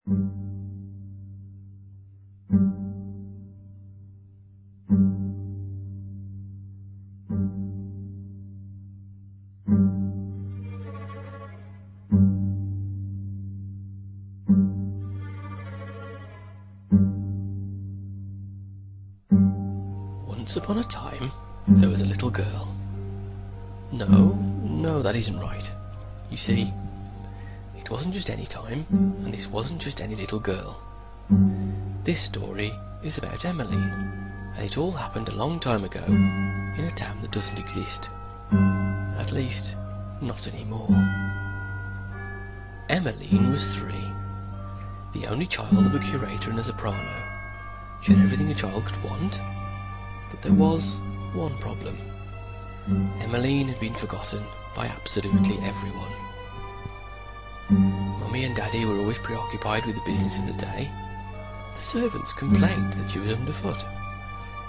Once upon a time, there was a little girl. No, that isn't right. You see, it wasn't just any time, and this wasn't just any little girl. This story is about Emmeline, and it all happened a long time ago in a town that doesn't exist. At least, not anymore. Emmeline was 3, the only child of a curator and a soprano. She had everything a child could want, but there was one problem. Emmeline had been forgotten by absolutely everyone. Mummy and Daddy were always preoccupied with the business of the day. The servants complained that she was underfoot.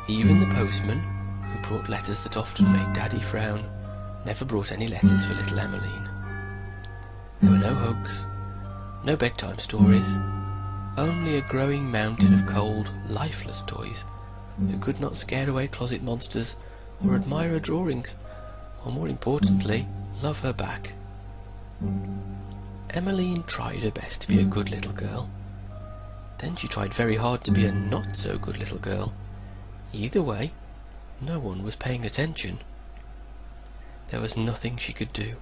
Even the postman, who brought letters that often made Daddy frown, never brought any letters for little Emmeline. There were no hugs, no bedtime stories, only a growing mountain of cold, lifeless toys who could not scare away closet monsters or admire her drawings, or more importantly, love her back. Emmeline tried her best to be a good little girl. Then she tried very hard to be a not-so-good little girl. Either way, no one was paying attention. There was nothing she could do.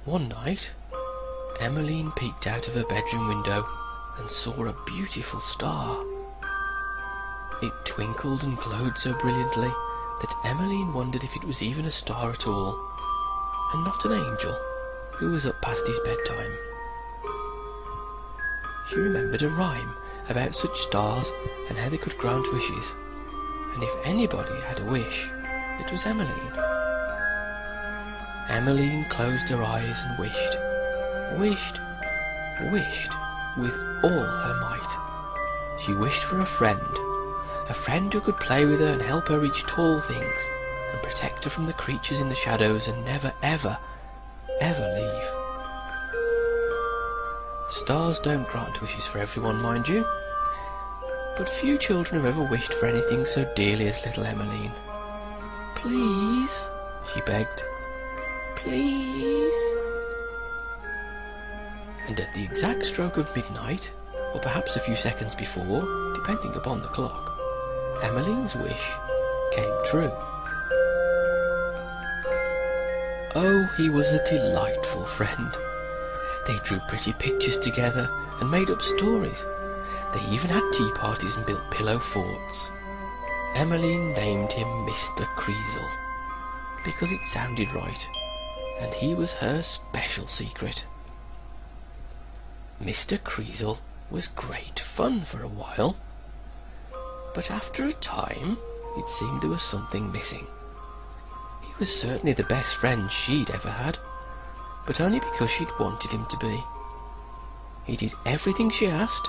One night, Emmeline peeked out of her bedroom window and saw a beautiful star. It twinkled and glowed so brilliantly that Emmeline wondered if it was even a star at all, and not an angel who was up past his bedtime. She remembered a rhyme about such stars and how they could grant wishes, and if anybody had a wish, it was Emmeline. Emmeline closed her eyes and wished with all her might. She wished for a friend who could play with her and help her reach tall things, and protect her from the creatures in the shadows and never, ever, ever leave. Stars don't grant wishes for everyone, mind you, but few children have ever wished for anything so dearly as little Emmeline. "Please," she begged, "please." And at the exact stroke of midnight, or perhaps a few seconds before, depending upon the clock, Emmeline's wish came true. Oh, he was a delightful friend. They drew pretty pictures together and made up stories. They even had tea parties and built pillow forts. Emmeline named him Mr. Creasle, because it sounded right, and he was her special secret. Mr. Creasle was great fun for a while, but after a time it seemed there was something missing. He was certainly the best friend she'd ever had, but only because she'd wanted him to be. He did everything she asked,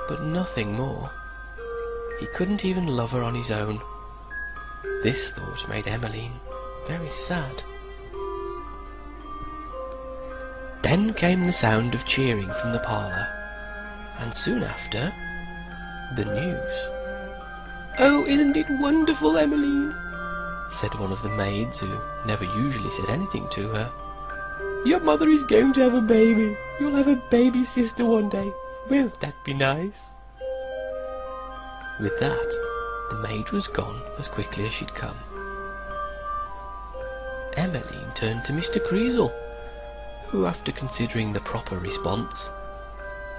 but nothing more. He couldn't even love her on his own. This thought made Emmeline very sad. Then came the sound of cheering from the parlour, and soon after, the news. "Oh, isn't it wonderful, Emmeline?" said one of the maids, who never usually said anything to her. "Your mother is going to have a baby. You'll have a baby sister one day. Won't that be nice?" With that, the maid was gone as quickly as she'd come. Emmeline turned to Mr. Creasle, who, after considering the proper response,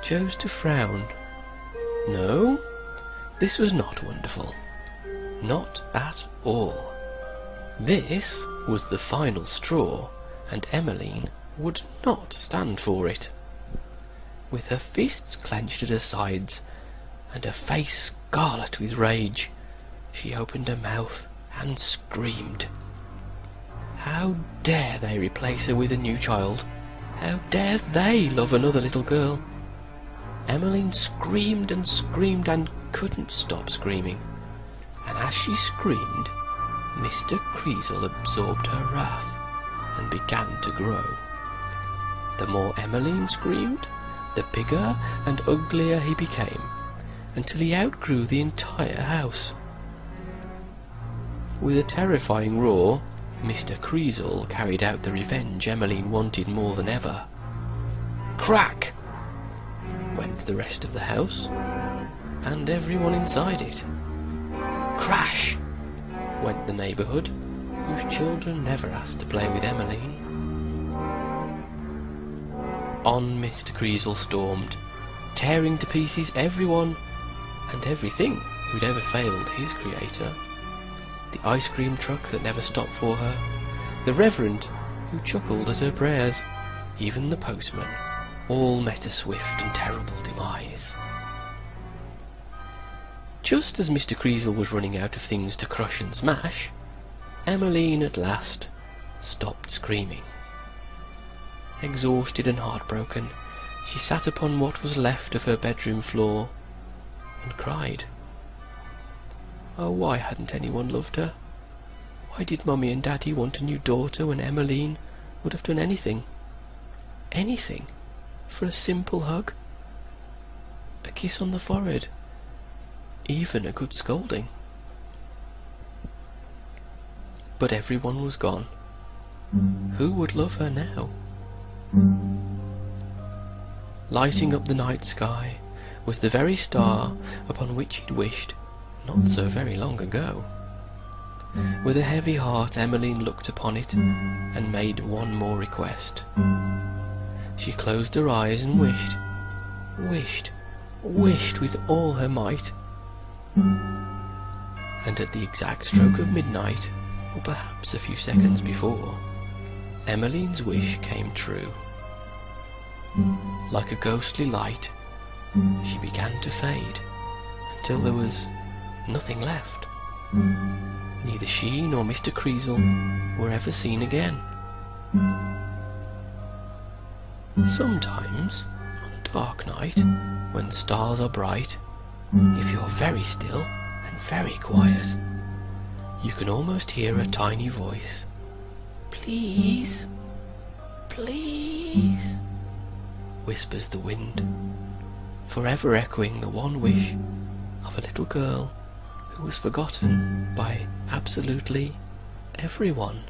chose to frown. No, this was not wonderful. Not at all. This was the final straw, and Emmeline would not stand for it. With her fists clenched at her sides, and her face scarlet with rage, she opened her mouth and screamed. How dare they replace her with a new child? How dare they love another little girl? Emmeline screamed and screamed and couldn't stop screaming, and as she screamed, Mr. Creasle absorbed her wrath and began to grow. The more Emmeline screamed, the bigger and uglier he became, until he outgrew the entire house. With a terrifying roar, Mr. Creasle carried out the revenge Emmeline wanted more than ever. Crack! Went the rest of the house, and everyone inside it. Crash! Went the neighbourhood, whose children never asked to play with Emmeline. On Mr. Creasle stormed, tearing to pieces everyone and everything who'd ever failed his creator. The ice cream truck that never stopped for her, the reverend who chuckled at her prayers, even the postman, all met a swift and terrible demise. Just as Mr. Creasle was running out of things to crush and smash, Emmeline at last stopped screaming. Exhausted and heartbroken, she sat upon what was left of her bedroom floor and cried. Oh, why hadn't anyone loved her? Why did Mummy and Daddy want a new daughter when Emmeline would have done anything, for a simple hug, a kiss on the forehead, even a good scolding? But everyone was gone. Who would love her now? Lighting up the night sky was the very star upon which he'd wished not so very long ago. With a heavy heart, Emmeline looked upon it and made one more request. She closed her eyes and wished with all her might. And at the exact stroke of midnight, or perhaps a few seconds before, Emmeline's wish came true. Like a ghostly light, she began to fade, until there was nothing left. Neither she nor Mr. Creasle were ever seen again. Sometimes, on a dark night, when the stars are bright, if you're very still and very quiet, you can almost hear a tiny voice. Please, please, whispers the wind, forever echoing the one wish of a little girl who was forgotten by absolutely everyone.